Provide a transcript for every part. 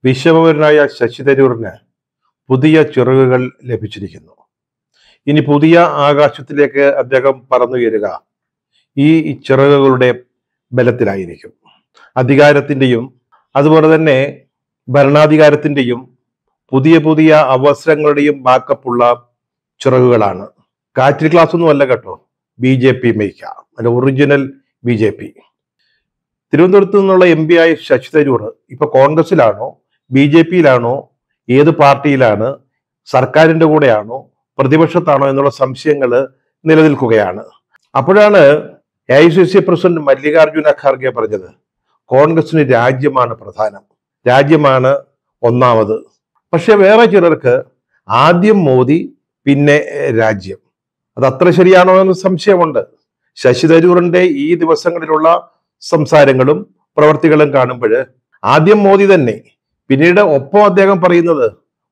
വിശ്വപൗരനായ ശശി തരൂരിന് പുതിയ ചിറകുകൾ ലഭിച്ചിരിക്കുന്നു. ഇനി പുതിയ ആകാശത്തിലേക്ക് അദ്ദേഹം പറന്നുയരുക ഈ ചിറകുകളുടെ ബലത്തിലായിരിക്കും. അധികാരത്തിൻ്റെയും അതുപോലെ തന്നെ ഭരണാധികാരത്തിൻ്റെയും പുതിയ പുതിയ അവസരങ്ങളുടെയും ബാക്കപ്പുള്ള ചിറകുകളാണ്. കാറ്റിൽ ക്ലാസ് ഒന്നും അല്ല കേട്ടോ, BJP മേയ്ക്ക, അല്ല ഒറിജിനൽ BJP. തിരുവനന്തപുരത്ത് നിന്നുള്ള MP ആയ ശശി തരൂർ ഇപ്പൊ കോൺഗ്രസിലാണോ BJPയിലാണോ ഏത് പാർട്ടിയിലാണ്, സർക്കാരിന്റെ കൂടെയാണോ പ്രതിപക്ഷത്താണോ എന്നുള്ള സംശയങ്ങൾ നിലനിൽക്കുകയാണ്. അപ്പോഴാണ് AICC പ്രസിഡന്റ് മല്ലികാർജുന ഖാർഗെ പറഞ്ഞത് കോൺഗ്രസിന് രാജ്യമാണ് പ്രധാനം, രാജ്യമാണ് ഒന്നാമത്. പക്ഷെ വേറെ ചിലർക്ക് ആദ്യം മോദി പിന്നെ രാജ്യം. അത് അത്ര ശരിയാണോ എന്ന് സംശയമുണ്ട്. ശശി തരൂറിന്റെ ഈ ദിവസങ്ങളിലുള്ള സംസാരങ്ങളും പ്രവർത്തികളും കാണുമ്പോൾ ആദ്യം മോദി തന്നെ, പിന്നീട് ഒപ്പം അദ്ദേഹം പറയുന്നത്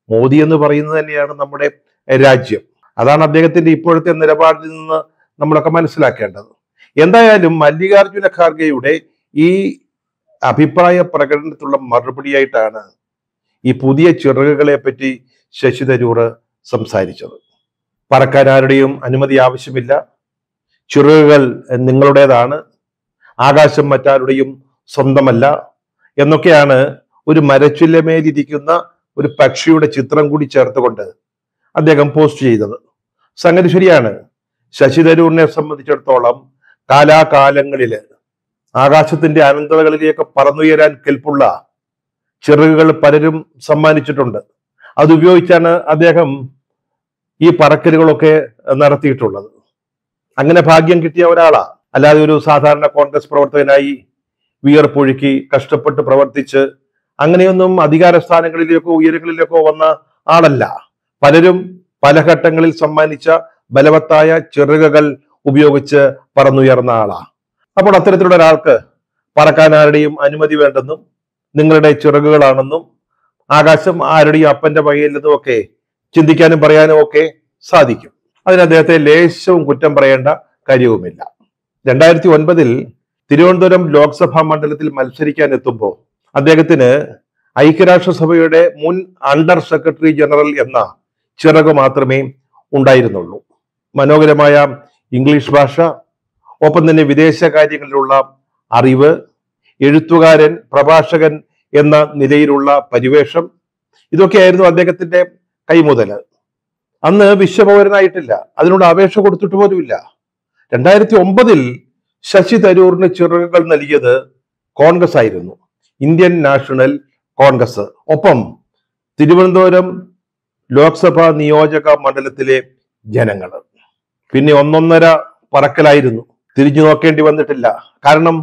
മോദി എന്ന് പറയുന്നത് തന്നെയാണ് നമ്മുടെ രാജ്യം. അതാണ് അദ്ദേഹത്തിന്റെ ഇപ്പോഴത്തെ നിലപാടിൽ നിന്ന് നമ്മളൊക്കെ മനസ്സിലാക്കേണ്ടത്. എന്തായാലും മല്ലികാർജുന ഖാർഗെയുടെ ഈ അഭിപ്രായ പ്രകടനത്തിലുള്ള മറുപടിയായിട്ടാണ് ഈ പുതിയ ചിറകുകളെ പറ്റി ശശി തരൂർ സംസാരിച്ചത്. പറക്കാൻ ആരുടെയും അനുമതി ആവശ്യമില്ല, ചിറകുകൾ നിങ്ങളുടേതാണ്, ആകാശം മറ്റാരുടെയും സ്വന്തമല്ല എന്നൊക്കെയാണ് ഒരു മരച്ചില്ലമേലിരിക്കുന്ന ഒരു പക്ഷിയുടെ ചിത്രം കൂടി ചേർത്തുകൊണ്ട് അദ്ദേഹം പോസ്റ്റ് ചെയ്തത്. സംഗതി ശരിയാണ്. ശശി തരൂരിനെ സംബന്ധിച്ചിടത്തോളം കാലാകാലങ്ങളിൽ ആകാശത്തിന്റെ അനന്തതകളിലേക്ക് പറന്നുയരാൻ കെൽപ്പുള്ള ചിറകുകൾ പലരും സമ്മാനിച്ചിട്ടുണ്ട്. അതുപയോഗിച്ചാണ് അദ്ദേഹം ഈ പറക്കലുകളൊക്കെ നടത്തിയിട്ടുള്ളത്. അങ്ങനെ ഭാഗ്യം കിട്ടിയ ഒരാളാ, അല്ലാതെ ഒരു സാധാരണ കോൺഗ്രസ് പ്രവർത്തകനായി വിയർപ്പൊഴുക്കി കഷ്ടപ്പെട്ട് പ്രവർത്തിച്ച് അങ്ങനെയൊന്നും അധികാര സ്ഥാനങ്ങളിലേക്കോ ഉയരങ്ങളിലേക്കോ വന്ന ആളല്ല. പലരും പല ഘട്ടങ്ങളിൽ സമ്മാനിച്ച ബലവത്തായ ചിറകുകൾ ഉപയോഗിച്ച് പറന്നുയർന്ന ആളാ. അപ്പോൾ അത്തരത്തിലുള്ള ഒരാൾക്ക് പറക്കാൻ ആരുടെയും അനുമതി വേണ്ടെന്നും നിങ്ങളുടെ ചിറകുകളാണെന്നും ആകാശം ആരുടെയും അപ്പന്റെ വകയില്ലെന്നും ഒക്കെ ചിന്തിക്കാനും പറയാനും ഒക്കെ സാധിക്കും. അതിന് അദ്ദേഹത്തെ ലേശവും കുറ്റം പറയേണ്ട കാര്യവുമില്ല. 2009 തിരുവനന്തപുരം ലോക്സഭാ മണ്ഡലത്തിൽ മത്സരിക്കാൻ എത്തുമ്പോൾ അദ്ദേഹത്തിന് ഐക്യരാഷ്ട്രസഭയുടെ മുൻ അണ്ടർ സെക്രട്ടറി ജനറൽ എന്ന ചിറക് മാത്രമേ ഉണ്ടായിരുന്നുള്ളൂ. മനോഹരമായ ഇംഗ്ലീഷ് ഭാഷ, ഒപ്പം തന്നെ വിദേശ കാര്യങ്ങളിലുള്ള അറിവ്, എഴുത്തുകാരൻ, പ്രഭാഷകൻ എന്ന നിലയിലുള്ള പരിവേഷം, ഇതൊക്കെയായിരുന്നു അദ്ദേഹത്തിന്റെ കൈമുതൽ. അന്ന് വിശ്വപൗരനായിട്ടില്ല, അതിനോട് അപേക്ഷ കൊടുത്തിട്ട് പോലുമില്ല. 2009 ശശി തരൂറിന് ചിറകുകൾ നൽകിയത് കോൺഗ്രസ് ആയിരുന്നു, ഇന്ത്യൻ നാഷണൽ കോൺഗ്രസ്. ഒപ്പം തിരുവനന്തപുരം ലോക്സഭാ നിയോജക മണ്ഡലത്തിലെ ജനങ്ങൾ. പിന്നെ ഒന്നൊന്നര പറക്കലായിരുന്നു, തിരിഞ്ഞു നോക്കേണ്ടി വന്നിട്ടില്ല. കാരണം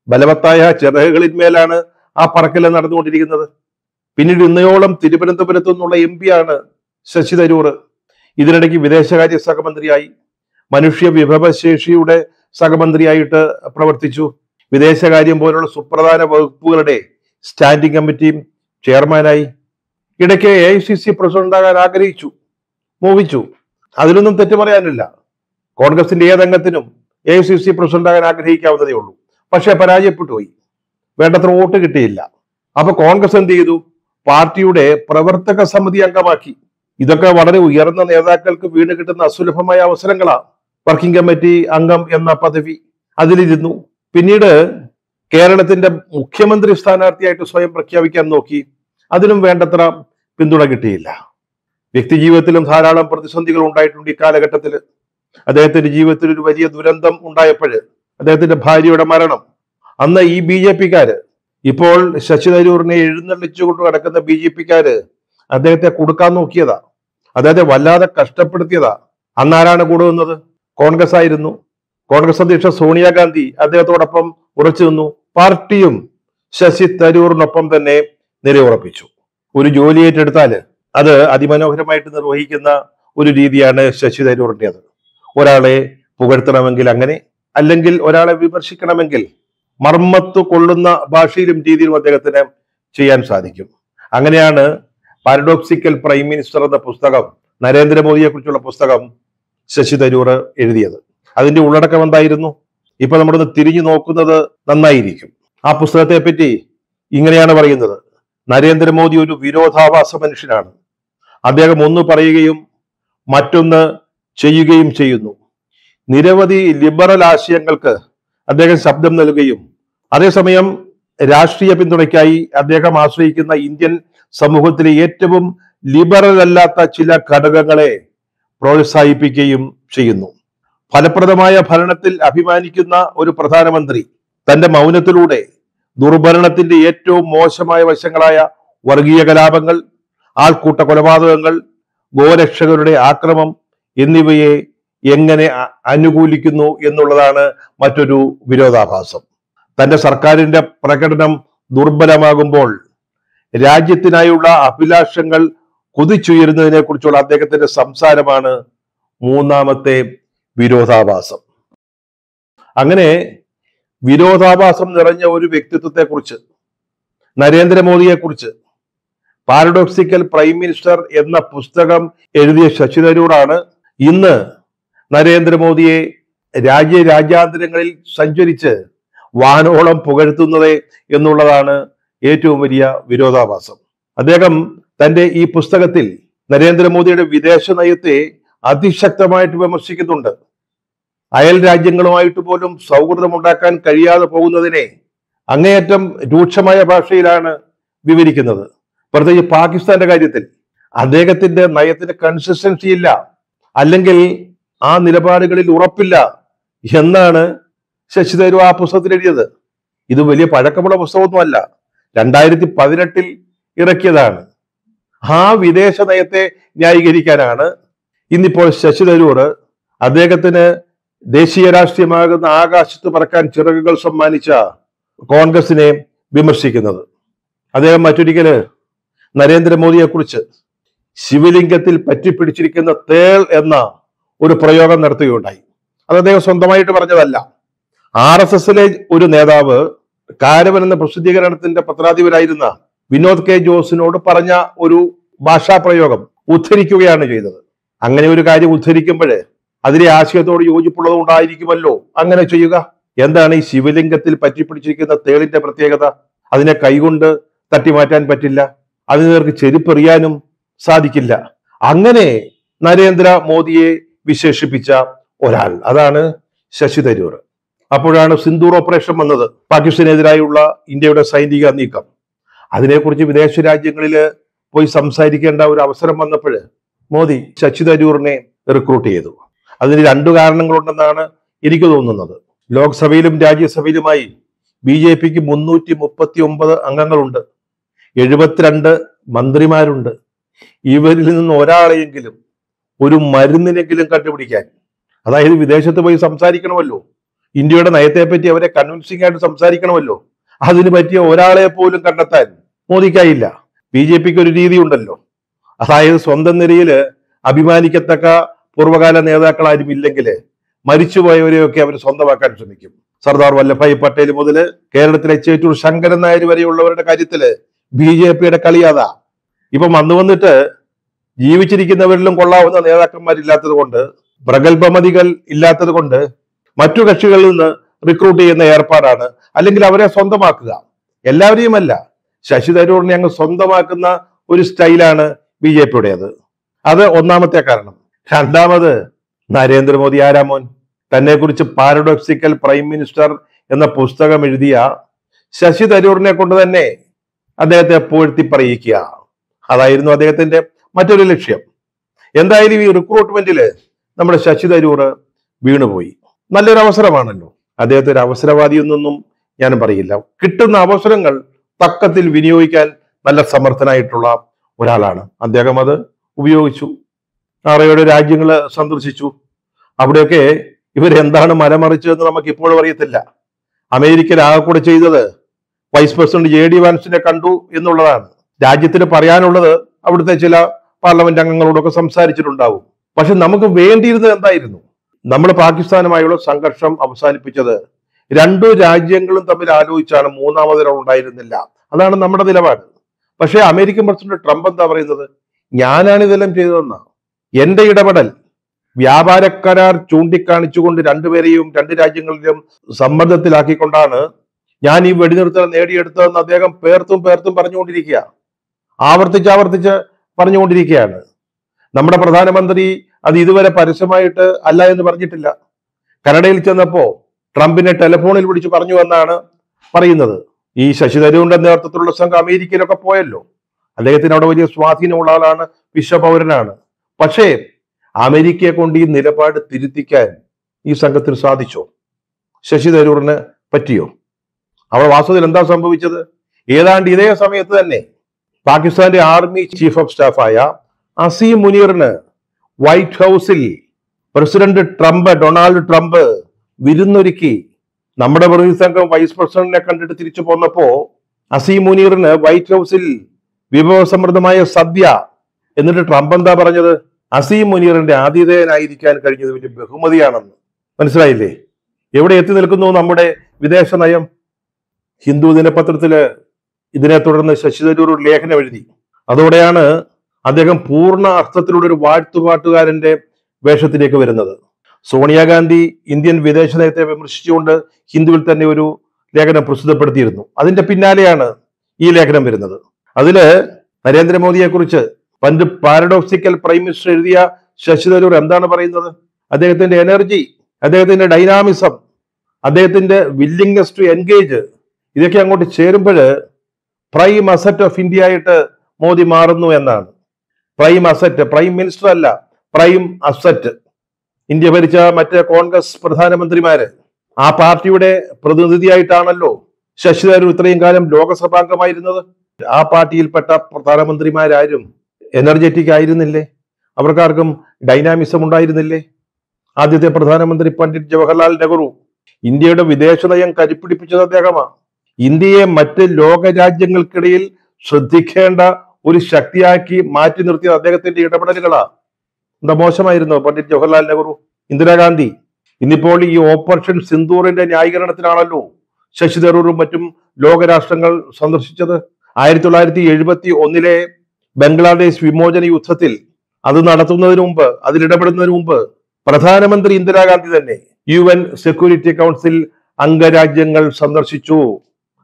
ബലവത്തായ ചിറകുകളിന്മേലാണ് ആ പറക്കൽ നടന്നുകൊണ്ടിരിക്കുന്നത്. പിന്നീട് ഇന്നയോളം തിരുവനന്തപുരത്തു നിന്നുള്ള MP ആണ് ശശി തരൂർ. ഇതിനിടയ്ക്ക് വിദേശകാര്യ സഹമന്ത്രിയായി, മനുഷ്യ വിഭവശേഷിയുടെ സഹമന്ത്രിയായിട്ട് പ്രവർത്തിച്ചു. വിദേശകാര്യം പോലുള്ള സുപ്രധാന വകുപ്പുകളുടെ സ്റ്റാൻഡിംഗ് കമ്മിറ്റി ചെയർമാനായി. ഇടയ്ക്ക് AICC പ്രസിഡന്റാകാൻ ആഗ്രഹിച്ചു, മോഹിച്ചു. അതിലൊന്നും തെറ്റ് പറയാനില്ല. കോൺഗ്രസിന്റെ ഏതംഗത്തിനും AICC പ്രസിഡന്റാകാൻ ആഗ്രഹിക്കാവുന്നതേ ഉള്ളൂ. പക്ഷെ പരാജയപ്പെട്ടു പോയി, വേണ്ടത്ര വോട്ട് കിട്ടിയില്ല. അപ്പൊ കോൺഗ്രസ് എന്ത് ചെയ്തു? പാർട്ടിയുടെ പ്രവർത്തക സമിതി അംഗമാക്കി. ഇതൊക്കെ വളരെ ഉയർന്ന നേതാക്കൾക്ക് വീണ് കിട്ടുന്ന അസുലഭമായ അവസരങ്ങളാ. വർക്കിംഗ് കമ്മിറ്റി അംഗം എന്ന പദവി, അതിലിരുന്നു. പിന്നീട് കേരളത്തിന്റെ മുഖ്യമന്ത്രി സ്ഥാനാർത്ഥിയായിട്ട് സ്വയം പ്രഖ്യാപിക്കാൻ നോക്കി, അതിനും വേണ്ടത്ര പിന്തുണ കിട്ടിയില്ല. വ്യക്തി ജീവിതത്തിലും ധാരാളം പ്രതിസന്ധികൾ ഉണ്ടായിട്ടുണ്ട് ഈ കാലഘട്ടത്തിൽ. അദ്ദേഹത്തിന്റെ ജീവിതത്തിൽ ഒരു വലിയ ദുരന്തം ഉണ്ടായപ്പോൾ, അദ്ദേഹത്തിന്റെ ഭാര്യയുടെ മരണം, അന്ന് ഈ BJPക്കാര്, ഇപ്പോൾ ശശി തരൂരിനെ എഴുന്നള്ളിച്ചുകൊണ്ട് കിടക്കുന്ന BJPക്കാര് അദ്ദേഹത്തെ കൊടുക്കാൻ നോക്കിയതാ, അദ്ദേഹത്തെ വല്ലാതെ കഷ്ടപ്പെടുത്തിയതാ. അന്നാരാണ് കൂടെ നിന്നത്? കോൺഗ്രസ് ആയിരുന്നു. കോൺഗ്രസ് അധ്യക്ഷ സോണിയാഗാന്ധി അദ്ദേഹത്തോടൊപ്പം ഉറച്ചു നിന്നു. പാർട്ടിയും ശശി തരൂറിനൊപ്പം തന്നെ നിലയുറപ്പിച്ചു. ഒരു ജോലി ഏറ്റെടുത്താൽ അത് അതിമനോഹരമായിട്ട് നിർവഹിക്കുന്ന ഒരു രീതിയാണ് ശശി തരൂറിൻ്റെത്. ഒരാളെ പുകഴ്ത്തണമെങ്കിൽ അങ്ങനെ, അല്ലെങ്കിൽ ഒരാളെ വിമർശിക്കണമെങ്കിൽ മർമ്മത്ത് കൊള്ളുന്ന ഭാഷയിലും രീതിയിലും അദ്ദേഹത്തിന് ചെയ്യാൻ സാധിക്കും. അങ്ങനെയാണ് പാരഡോക്സിക്കൽ പ്രൈം മിനിസ്റ്റർ എന്ന പുസ്തകം, നരേന്ദ്രമോദിയെ കുറിച്ചുള്ള പുസ്തകം ശശി തരൂർ എഴുതിയത്. അതിന്റെ ഉള്ളടക്കം എന്തായിരുന്നു? ഇപ്പൊ നമ്മളൊന്ന് തിരിഞ്ഞു നോക്കുന്നത് നന്നായിരിക്കും. ആ പുസ്തകത്തെ പറ്റി ഇങ്ങനെയാണ് പറയുന്നത്: നരേന്ദ്രമോദി ഒരു വിരോധാഭാസ മനുഷ്യനാണ്. അദ്ദേഹം ഒന്ന് പറയുകയും മറ്റൊന്ന് ചെയ്യുകയും ചെയ്യുന്നു. നിരവധി ലിബറൽ ആശയങ്ങൾക്ക് അദ്ദേഹം ശബ്ദം നൽകുകയും അതേസമയം രാഷ്ട്രീയ പിന്തുണയ്ക്കായി അദ്ദേഹം ആശ്രയിക്കുന്ന ഇന്ത്യൻ സമൂഹത്തിലെ ഏറ്റവും ലിബറൽ അല്ലാത്ത ചില ഘടകങ്ങളെ പ്രോത്സാഹിപ്പിക്കുകയും ചെയ്യുന്നു. ഫലപ്രദമായ ഭരണത്തിൽ അഭിമാനിക്കുന്ന ഒരു പ്രധാനമന്ത്രി തന്റെ മൗനത്തിലൂടെ ദുർഭരണത്തിന്റെ ഏറ്റവും മോശമായ വശങ്ങളായ വർഗീയ കലാപങ്ങൾ, ആൾക്കൂട്ട കൊലപാതകങ്ങൾ, ഗോരക്ഷകരുടെ ആക്രമം എന്നിവയെ എങ്ങനെ അനുകൂലിക്കുന്നു എന്നുള്ളതാണ് മറ്റൊരു വിരോധാഭാസം. തന്റെ സർക്കാരിന്റെ പ്രകടനം ദുർബലമാകുമ്പോൾ രാജ്യത്തിനായുള്ള അഭിലാഷങ്ങൾ കുതിച്ചുയരുന്നതിനെ കുറിച്ചുള്ള അദ്ദേഹത്തിന്റെ സംസാരമാണ് മൂന്നാമത്തെ വിരോധാഭാസം. അങ്ങനെ വിരോധാഭാസം നിറഞ്ഞ ഒരു വ്യക്തിത്വത്തെക്കുറിച്ച്, നരേന്ദ്രമോദിയെക്കുറിച്ച് പാരഡോക്സിക്കൽ പ്രൈം മിനിസ്റ്റർ എന്ന പുസ്തകം എഴുതിയ ശശി തരൂറാണ് ഇന്ന് നരേന്ദ്രമോദിയെ രാജ്യാന്തരങ്ങളിൽ സഞ്ചരിച്ച് വാനോളം പുകഴ്ത്തുന്നത് എന്നുള്ളതാണ് ഏറ്റവും വലിയ വിരോധാഭാസം. അദ്ദേഹം തന്റെ ഈ പുസ്തകത്തിൽ നരേന്ദ്രമോദിയുടെ വിദേശ നയത്തെ അതിശക്തമായിട്ട് വിമർശിക്കുന്നുണ്ട്. അയൽ രാജ്യങ്ങളുമായിട്ട് പോലും സൗഹൃദമുണ്ടാക്കാൻ കഴിയാതെ പോകുന്നതിനെ അങ്ങേയറ്റം രൂക്ഷമായ ഭാഷയിലാണ് വിവരിക്കുന്നത്. പ്രത്യേകിച്ച് പാകിസ്ഥാന്റെ കാര്യത്തിൽ അദ്ദേഹത്തിന്റെ നയത്തിന് കൺസിസ്റ്റൻസി ഇല്ല, അല്ലെങ്കിൽ ആ നിലപാടുകളിൽ ഉറപ്പില്ല എന്നാണ് ശശി തരൂർ ആ പുസ്തകത്തിൽ എഴുതിയത്. ഇത് വലിയ പഴക്കമുള്ള പുസ്തകമൊന്നുമല്ല, 2018 ഇറക്കിയതാണ്. ആ വിദേശ നയത്തെ ന്യായീകരിക്കാനാണ് ഇന്നിപ്പോൾ ശശി തരൂർ അദ്ദേഹത്തിന് ദേശീയ രാഷ്ട്രീയമാകുന്ന ആകാശത്ത് പറക്കാൻ ചിറകുകൾ സമ്മാനിച്ച കോൺഗ്രസിനെ വിമർശിക്കുന്നത്. അദ്ദേഹം മറ്റൊരിക്കല് നരേന്ദ്രമോദിയെ കുറിച്ച് ശിവലിംഗത്തിൽ പറ്റിപ്പിടിച്ചിരിക്കുന്ന തേൾ എന്ന ഒരു പ്രയോഗം നടത്തുകയുണ്ടായി. അത് അദ്ദേഹം സ്വന്തമായിട്ട് പറഞ്ഞതല്ല. RSSലെ ഒരു നേതാവ് കാരവൻ എന്ന പ്രസിദ്ധീകരണത്തിന്റെ പത്രാധിപരായിരുന്ന വിനോദ് കെ ജോസിനോട് പറഞ്ഞ ഒരു ഭാഷാ പ്രയോഗം ഉദ്ധരിക്കുകയാണ് ചെയ്തത്. അങ്ങനെ ഒരു കാര്യം ഉദ്ധരിക്കുമ്പോൾ അതിലെ ആശയത്തോട് യോജിപ്പുള്ളത് കൊണ്ടായിരിക്കുമല്ലോ അങ്ങനെ ചെയ്യുക. എന്താണ് ഈ ശിവലിംഗത്തിൽ പറ്റിപ്പിടിച്ചിരിക്കുന്ന തേളിന്റെ പ്രത്യേകത? അതിനെ കൈകൊണ്ട് തട്ടിമാറ്റാൻ പറ്റില്ല, അതിന് നേർക്ക് ചെരുപ്പെറിയാനും സാധിക്കില്ല. അങ്ങനെ നരേന്ദ്രമോദിയെ വിശേഷിപ്പിച്ച ഒരാൾ, അതാണ് ശശി തരൂർ. അപ്പോഴാണ് സിന്ദൂർ ഓപ്പറേഷൻ വന്നത്, പാകിസ്ഥാനെതിരായുള്ള ഇന്ത്യയുടെ സൈനിക നീക്കം. അതിനെക്കുറിച്ച് വിദേശ രാജ്യങ്ങളിൽ പോയി സംസാരിക്കേണ്ട ഒരു അവസരം വന്നപ്പോൾ മോദി ശശി തരൂറിനെ റിക്രൂട്ട് ചെയ്തു. അതിന് 2 കാരണങ്ങളുണ്ടെന്നാണ് എനിക്ക് തോന്നുന്നത്. ലോക്സഭയിലും രാജ്യസഭയിലുമായി BJPക്ക് 339 അംഗങ്ങളുണ്ട്, 72 മന്ത്രിമാരുണ്ട്. ഇവരിൽ നിന്ന് ഒരാളെയെങ്കിലും ഒരു മരുന്നിനെങ്കിലും കണ്ടുപിടിക്കാൻ, അതായത് വിദേശത്ത് പോയി സംസാരിക്കണമല്ലോ, ഇന്ത്യയുടെ നയത്തെപ്പറ്റി അവരെ കൺവിൻസിംഗ് ആയിട്ട് സംസാരിക്കണമല്ലോ, അതിന് പറ്റിയ ഒരാളെ പോലും കണ്ടെത്താൻ മോദിക്കായില്ല. BJPക്ക് ഒരു രീതി ഉണ്ടല്ലോ, അതായത് സ്വന്തം നിലയിൽ അഭിമാനിക്കത്തക്ക പൂർവ്വകാല നേതാക്കൾ ആരും ഇല്ലെങ്കിൽ മരിച്ചുപോയവരെയൊക്കെ അവർ സ്വന്തമാക്കാൻ ശ്രമിക്കും. സർദാർ വല്ലഭായ് പട്ടേൽ മുതൽ കേരളത്തിലെ ചേറ്റൂർ ശങ്കരൻ നായർ വരെയുള്ളവരുടെ കാര്യത്തില് BJPയുടെ കളിയാതാ. ഇപ്പം വന്നിട്ട് ജീവിച്ചിരിക്കുന്നവരിലും കൊള്ളാവുന്ന നേതാക്കന്മാരില്ലാത്തത് കൊണ്ട്, പ്രഗത്ഭമതികൾ ഇല്ലാത്തത് കൊണ്ട് മറ്റു കക്ഷികളിൽ നിന്ന് റിക്രൂട്ട് ചെയ്യുന്ന ഏർപ്പാടാണ്, അല്ലെങ്കിൽ അവരെ സ്വന്തമാക്കുക. എല്ലാവരെയും അല്ല, ശശി തരൂറിനെ അങ്ങ് സ്വന്തമാക്കുന്ന ഒരു സ്റ്റൈലാണ് BJPയുടേത്. അത് ഒന്നാമത്തെ കാരണം. രണ്ടാമത്, നരേന്ദ്രമോദി ആരാമോൻ? തന്നെ കുറിച്ച് പാരഡോക്സിക്കൽ പ്രൈം മിനിസ്റ്റർ എന്ന പുസ്തകം എഴുതിയ ശശി തരൂറിനെ കൊണ്ട് തന്നെ അദ്ദേഹത്തെ പുകഴ്ത്തി പറയിക്കുക, അതായിരുന്നു അദ്ദേഹത്തിന്റെ മറ്റൊരു ലക്ഷ്യം. എന്തായാലും ഈ റിക്രൂട്ട്മെന്റില് നമ്മുടെ ശശി തരൂർ വീണുപോയി. നല്ലൊരു അവസരമാണല്ലോ. അദ്ദേഹത്തെ ഒരു അവസരവാദിയൊന്നും ഞാൻ പറയില്ല. കിട്ടുന്ന അവസരങ്ങൾ തക്കത്തിൽ വിനിയോഗിക്കാൻ നല്ല സമർത്ഥനായിട്ടുള്ള ഒരാളാണ് അദ്ദേഹം. അത് ഉപയോഗിച്ചു. 6 രാജ്യങ്ങൾ സന്ദർശിച്ചു. അവിടെയൊക്കെ ഇവരെന്താണ് മലമറിച്ചതെന്ന് നമുക്ക് ഇപ്പോഴും അറിയത്തില്ല. അമേരിക്കയിൽ ആകെ കൂടെ ചെയ്തത് വൈസ് പ്രസിഡന്റ് JD വാൻസിനെ കണ്ടു എന്നുള്ളതാണ്. രാജ്യത്തിന് പറയാനുള്ളത് അവിടുത്തെ ചില പാർലമെന്റ് അംഗങ്ങളോടൊക്കെ സംസാരിച്ചിട്ടുണ്ടാവും. പക്ഷെ നമുക്ക് വേണ്ടിയിരുന്നത് എന്തായിരുന്നു? നമ്മൾ പാകിസ്ഥാനുമായുള്ള സംഘർഷം അവസാനിപ്പിച്ചത് 2 രാജ്യങ്ങളും തമ്മിൽ ആലോചിച്ചാണ്, മൂന്നാമതൊരാൾ ഉണ്ടായിരുന്നില്ല. അതാണ് നമ്മുടെ നിലപാട്. പക്ഷേ അമേരിക്കൻ പ്രസിഡന്റ് ട്രംപ് എന്താ പറയുന്നത്? ഞാനാണ് ഇതെല്ലാം ചെയ്തതെന്നാ. എന്റെ ഇടപെടൽ, വ്യാപാര കരാർ ചൂണ്ടിക്കാണിച്ചുകൊണ്ട് 2 രാജ്യങ്ങളിലും സമ്മർദ്ദത്തിലാക്കിക്കൊണ്ടാണ് ഞാൻ ഈ വെടിനിർത്തൽ നേടിയെടുത്തതെന്ന് അദ്ദേഹം പേർത്തും പേർത്തും പറഞ്ഞുകൊണ്ടിരിക്കുക, ആവർത്തിച്ച് പറഞ്ഞുകൊണ്ടിരിക്കുകയാണ്. നമ്മുടെ പ്രധാനമന്ത്രി അത് ഇതുവരെ പരസ്യമായിട്ട് അല്ല എന്ന് പറഞ്ഞിട്ടില്ല. കനഡയിൽ ചെന്നപ്പോ ട്രംപിനെ ടെലിഫോണിൽ വിളിച്ച് പറഞ്ഞു എന്നാണ് പറയുന്നത്. ഈ ശശി തരൂരിന്റെ നേതൃത്വത്തിലുള്ള സംഘം അമേരിക്കയിലൊക്കെ പോയല്ലോ. അദ്ദേഹത്തിന് അവിടെ വലിയ സ്വാധീനമുള്ള ആളാണ്, വിശ്വപൗരനാണ്. പക്ഷേ അമേരിക്കയെ കൊണ്ട് ഈ നിലപാട് തിരുത്തിക്കാൻ ഈ സംഘത്തിന് സാധിച്ചോ? ശശി തരൂറിന് പറ്റിയോ? അവിടെ വാസ്തവത്തിൽ എന്താ സംഭവിച്ചത്? ഏതാണ്ട് ഇതേ സമയത്ത് തന്നെ പാകിസ്ഥാന്റെ ആർമി ചീഫ് ഓഫ് സ്റ്റാഫായ അസീം മുനീറിന് വൈറ്റ് ഹൗസിൽ പ്രസിഡന്റ് ഡൊണാൾഡ് ട്രംപ് വിരുന്നൊരുക്കി. നമ്മുടെ പ്രതിനിധി സംഘം വൈസ് പ്രസിഡന്റിനെ കണ്ടിട്ട് തിരിച്ചു പോന്നപ്പോ അസീം മുനീറിന് വൈറ്റ് ഹൗസിൽ വിഭവസമൃദ്ധമായ സദ്യ. എന്നിട്ട് ട്രംപ് എന്താ പറഞ്ഞത്? അസീം മുനീറിന്റെ ആതിഥേയനായിരിക്കാൻ കഴിഞ്ഞത് വലിയ ബഹുമതിയാണെന്ന്. മനസ്സിലായില്ലേ എവിടെ എത്തി നിൽക്കുന്നു നമ്മുടെ വിദേശ നയം? ഹിന്ദു ദിനപത്രത്തില് ഇതിനെ തുടർന്ന് ശശി തരൂർ ഒരു ലേഖനം എഴുതി. അതോടെയാണ് അദ്ദേഹം പൂർണ്ണ അർത്ഥത്തിലുള്ള ഒരു വാഴ്ത്തുപാട്ടുകാരന്റെ വേഷത്തിലേക്ക് വരുന്നത്. സോണിയാഗാന്ധി ഇന്ത്യൻ വിദേശ നയത്തെ വിമർശിച്ചുകൊണ്ട് ഹിന്ദുവിൽ തന്നെ ഒരു ലേഖനം പ്രസിദ്ധപ്പെടുത്തിയിരുന്നു. അതിന്റെ പിന്നാലെയാണ് ഈ ലേഖനം വരുന്നത്. അതില് നരേന്ദ്രമോദിയെ കുറിച്ച് പണ്ട് പാരഡോക്സിക്കൽ പ്രൈം മിനിസ്റ്റർ എഴുതിയ ശശി തരൂർ എന്താണ് പറയുന്നത്? അദ്ദേഹത്തിന്റെ എനർജി, അദ്ദേഹത്തിന്റെ ഡൈനാമിസം, അദ്ദേഹത്തിന്റെ വില്ലിങ്നെസ് ടു എൻഗേജ്, ഇതൊക്കെ അങ്ങോട്ട് ചേരുമ്പോൾ പ്രൈം അസറ്റ് ഓഫ് ഇന്ത്യ ആയിട്ട് മോദി മാറുന്നു എന്നാണ്. പ്രൈം അസറ്റ്, പ്രൈം മിനിസ്റ്റർ അല്ല, പ്രൈം അസറ്റ്. ഇന്ത്യ ഭരിച്ച മറ്റ് കോൺഗ്രസ് പ്രധാനമന്ത്രിമാര്, ആ പാർട്ടിയുടെ പ്രതിനിധിയായിട്ടാണല്ലോ ശശി തരൂർ ഇത്രയും കാലം ലോകസഭാംഗമായിരുന്നത്. ആ പാർട്ടിയിൽപ്പെട്ട പ്രധാനമന്ത്രിമാരാരും എനർജറ്റിക് ആയിരുന്നില്ലേ? അവർക്കാർക്കും ഡൈനാമിസം ഉണ്ടായിരുന്നില്ലേ? ആദ്യത്തെ പ്രധാനമന്ത്രി പണ്ഡിറ്റ് ജവഹർലാൽ നെഹ്റു ഇന്ത്യയുടെ വിദേശ നയം കരിപ്പിടിപ്പിച്ചത് അദ്ദേഹമാണ്. ഇന്ത്യയെ മറ്റ് ലോക രാജ്യങ്ങൾക്കിടയിൽ ശ്രദ്ധിക്കേണ്ട ഒരു ശക്തിയാക്കി മാറ്റി നിർത്തിയത് അദ്ദേഹത്തിന്റെ ഇടപെടലുകളാണ്. എന്താ മോശമായിരുന്നോ പണ്ഡിറ്റ് ജവഹർലാൽ നെഹ്റു? ഇന്ദിരാഗാന്ധി ഇന്നിപ്പോൾ ഈ ഓപ്പറേഷൻ സിന്ദൂറിന്റെ ന്യായീകരണത്തിനാണല്ലോ ശശി തരൂറും മറ്റും ലോകരാഷ്ട്രങ്ങൾ സന്ദർശിച്ചത്. 1971 ബംഗ്ലാദേശ് വിമോചന യുദ്ധത്തിൽ അത് നടത്തുന്നതിന് മുമ്പ്, അതിലിടപെടുന്നതിന് മുമ്പ് പ്രധാനമന്ത്രി ഇന്ദിരാഗാന്ധി തന്നെ UN സെക്യൂരിറ്റി കൗൺസിൽ അംഗരാജ്യങ്ങൾ സന്ദർശിച്ചു.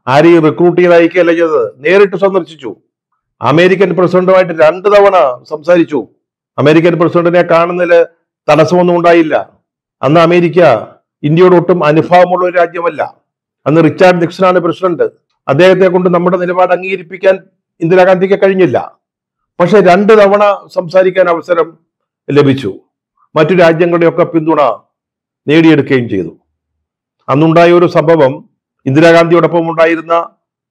ആരെയും റിക്രൂട്ട് ചെയ്ത് അയക്കുകയല്ല ചെയ്തത്, നേരിട്ട് സന്ദർശിച്ചു. അമേരിക്കൻ പ്രസിഡന്റുമായിട്ട് 2 തവണ സംസാരിച്ചു. അമേരിക്കൻ പ്രസിഡന്റിനെ കാണുന്നതിൽ തടസ്സമൊന്നും ഉണ്ടായില്ല. അന്ന് അമേരിക്ക ഇന്ത്യയോട് ഒട്ടും അനുഭാവമുള്ള ഒരു രാജ്യമല്ല. അന്ന് റിച്ചാർഡ് നിക്സണാണ് പ്രസിഡന്റ്. അദ്ദേഹത്തെ കൊണ്ട് നമ്മുടെ നിലപാട് അംഗീകരിപ്പിക്കാൻ ഇന്ദിരാഗാന്ധിക്ക് കഴിഞ്ഞില്ല. പക്ഷെ 2 തവണ സംസാരിക്കാൻ അവസരം ലഭിച്ചു. മറ്റു രാജ്യങ്ങളുടെയൊക്കെ പിന്തുണ നേടിയെടുക്കുകയും ചെയ്തു. അന്നുണ്ടായ ഒരു സംഭവം, ഇന്ദിരാഗാന്ധിയോടൊപ്പം ഉണ്ടായിരുന്ന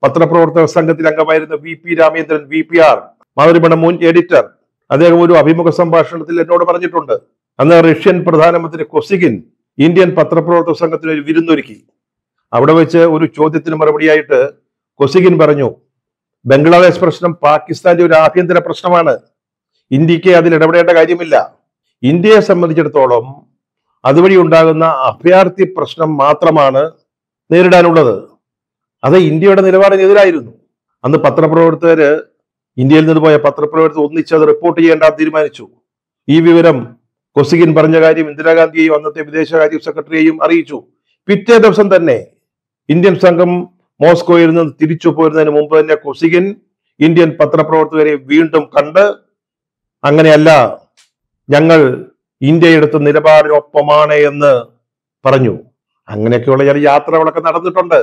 പത്രപ്രവർത്തക സംഘത്തിൽ അംഗമായിരുന്ന VP രാമേന്ദ്രൻ, VPR, മാതൃഭൂമിയുടെ മുൻ എഡിറ്റർ, അദ്ദേഹം ഒരു അഭിമുഖ സംഭാഷണത്തിൽ എന്നോട് പറഞ്ഞിട്ടുണ്ട്, അന്ന് റഷ്യൻ പ്രധാനമന്ത്രി കൊസിഗിൻ ഇന്ത്യൻ പത്രപ്രവർത്തക സംഘത്തിന് ഒരു വിരുന്നൊരുക്കി. അവിടെ വെച്ച് ഒരു ചോദ്യത്തിന് മറുപടിയായിട്ട് കൊസിഗിൻ പറഞ്ഞു, ബംഗ്ലാദേശ് പ്രശ്നം പാകിസ്ഥാന്റെ ഒരു ആഭ്യന്തര പ്രശ്നമാണ്, ഇന്ത്യക്ക് അതിൽ ഇടപെടേണ്ട കാര്യമില്ല. ഇന്ത്യയെ സംബന്ധിച്ചിടത്തോളം അതുവഴി ഉണ്ടാകുന്ന അഭയാർത്ഥി പ്രശ്നം മാത്രമാണ് നേരിടാനുള്ളത്. അത് ഇന്ത്യയുടെ നിലപാടിനെതിരായിരുന്നു. അന്ന് പത്രപ്രവർത്തകര്, ഇന്ത്യയിൽ നിന്ന് പോയ പത്രപ്രവർത്തകർ ഒന്നിച്ച് അത് റിപ്പോർട്ട് ചെയ്യേണ്ട തീരുമാനിച്ചു. ഈ വിവരം കൊസിഗിൻ പറഞ്ഞ കാര്യം ഇന്ദിരാഗാന്ധിയെയും അന്നത്തെ വിദേശകാര്യ സെക്രട്ടറിയെയും അറിയിച്ചു. പിറ്റേ ദിവസം തന്നെ ഇന്ത്യൻ സംഘം മോസ്കോയിൽ നിന്ന് തിരിച്ചു പോരുന്നതിന് മുമ്പ് തന്നെ കൊസിഗിൻ ഇന്ത്യൻ പത്രപ്രവർത്തകരെ വീണ്ടും കണ്ട്, അങ്ങനെയല്ല, ഞങ്ങൾ ഇന്ത്യ എടുത്ത നിലപാടിനൊപ്പമാണ് എന്ന് പറഞ്ഞു. അങ്ങനെയൊക്കെയുള്ള ചില യാത്രകളൊക്കെ നടന്നിട്ടുണ്ട്.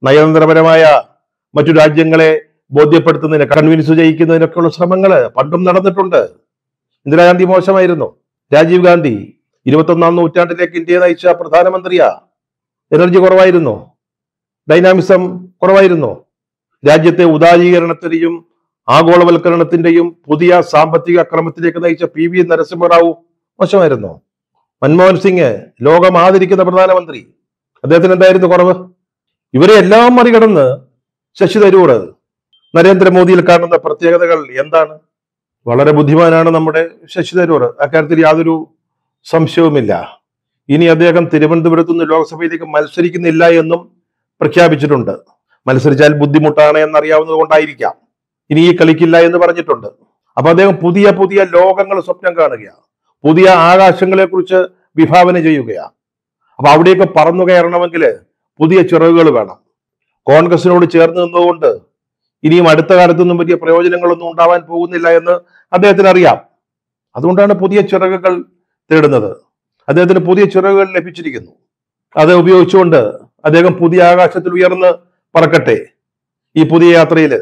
നയതന്ത്രപരമായ മറ്റു രാജ്യങ്ങളെ ബോധ്യപ്പെടുത്തുന്നതിന്, കൺവിൻസ് ചെയ്യിക്കുന്നതിനൊക്കെയുള്ള ശ്രമങ്ങൾ പണ്ടും നടന്നിട്ടുണ്ട്. ഇന്ദിരാഗാന്ധി മോശമായിരുന്നു. രാജീവ് ഗാന്ധി 21ാം നൂറ്റാണ്ടിലേക്ക് ഇന്ത്യയെ നയിച്ച പ്രധാനമന്ത്രിയാ. എനർജി കുറവായിരുന്നു, ഡൈനാമിസം കുറവായിരുന്നു. രാജ്യത്തെ ഉദാരീകരണത്തിന്റെയും ആഗോളവൽക്കരണത്തിന്റെയും പുതിയ സാമ്പത്തിക അക്രമത്തിലേക്ക് നയിച്ച PV നരസിംഹറാവു മോശമായിരുന്നു. മൻമോഹൻ സിംഗ് ലോകം ആദരിക്കുന്ന പ്രധാനമന്ത്രി, അദ്ദേഹത്തിന് എന്തായിരുന്നു കുറവ്? ഇവരെ എല്ലാം മറികടന്ന് ശശി തരൂർ നരേന്ദ്രമോദിയിൽ കാണുന്ന പ്രത്യേകതകൾ എന്താണ്? വളരെ ബുദ്ധിമാനാണ് നമ്മുടെ ശശി തരൂർ, അക്കാര്യത്തിൽ യാതൊരു സംശയവുമില്ല. ഇനി അദ്ദേഹം തിരുവനന്തപുരത്ത് നിന്ന് ലോക്സഭയിലേക്ക് മത്സരിക്കുന്നില്ല എന്നും പ്രഖ്യാപിച്ചിട്ടുണ്ട്. മത്സരിച്ചാൽ ബുദ്ധിമുട്ടാണ് എന്നറിയാവുന്നത് കൊണ്ടായിരിക്കാം ഇനി ഈ കളിക്കില്ല എന്ന് പറഞ്ഞിട്ടുണ്ട്. അപ്പൊ അദ്ദേഹം പുതിയ പുതിയ ലോകങ്ങൾ സ്വപ്നം കാണുകയാണ്, പുതിയ ആകാശങ്ങളെ കുറിച്ച് വിഭാവന ചെയ്യുകയാണ്. അപ്പൊ അവിടെയൊക്കെ പറന്നു കയറണമെങ്കിൽ പുതിയ ചിറകുകൾ വേണം. കോൺഗ്രസിനോട് ചേർന്ന് നിന്നുകൊണ്ട് ഇനിയും അടുത്ത കാലത്തൊന്നും വലിയ പ്രയോജനങ്ങളൊന്നും ഉണ്ടാവാൻ പോകുന്നില്ല എന്ന് അദ്ദേഹത്തിന് അറിയാം. അതുകൊണ്ടാണ് പുതിയ ചിറകുകൾ തേടുന്നത്. അദ്ദേഹത്തിന് പുതിയ ചിറകുകൾ ലഭിച്ചിരിക്കുന്നു. അത് ഉപയോഗിച്ചുകൊണ്ട് അദ്ദേഹം പുതിയ ആകാശത്തിൽ ഉയർന്ന് പറക്കട്ടെ. ഈ പുതിയ യാത്രയിൽ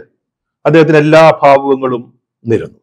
അദ്ദേഹത്തിന് എല്ലാ ഭാവുകങ്ങളും നേരുന്നു.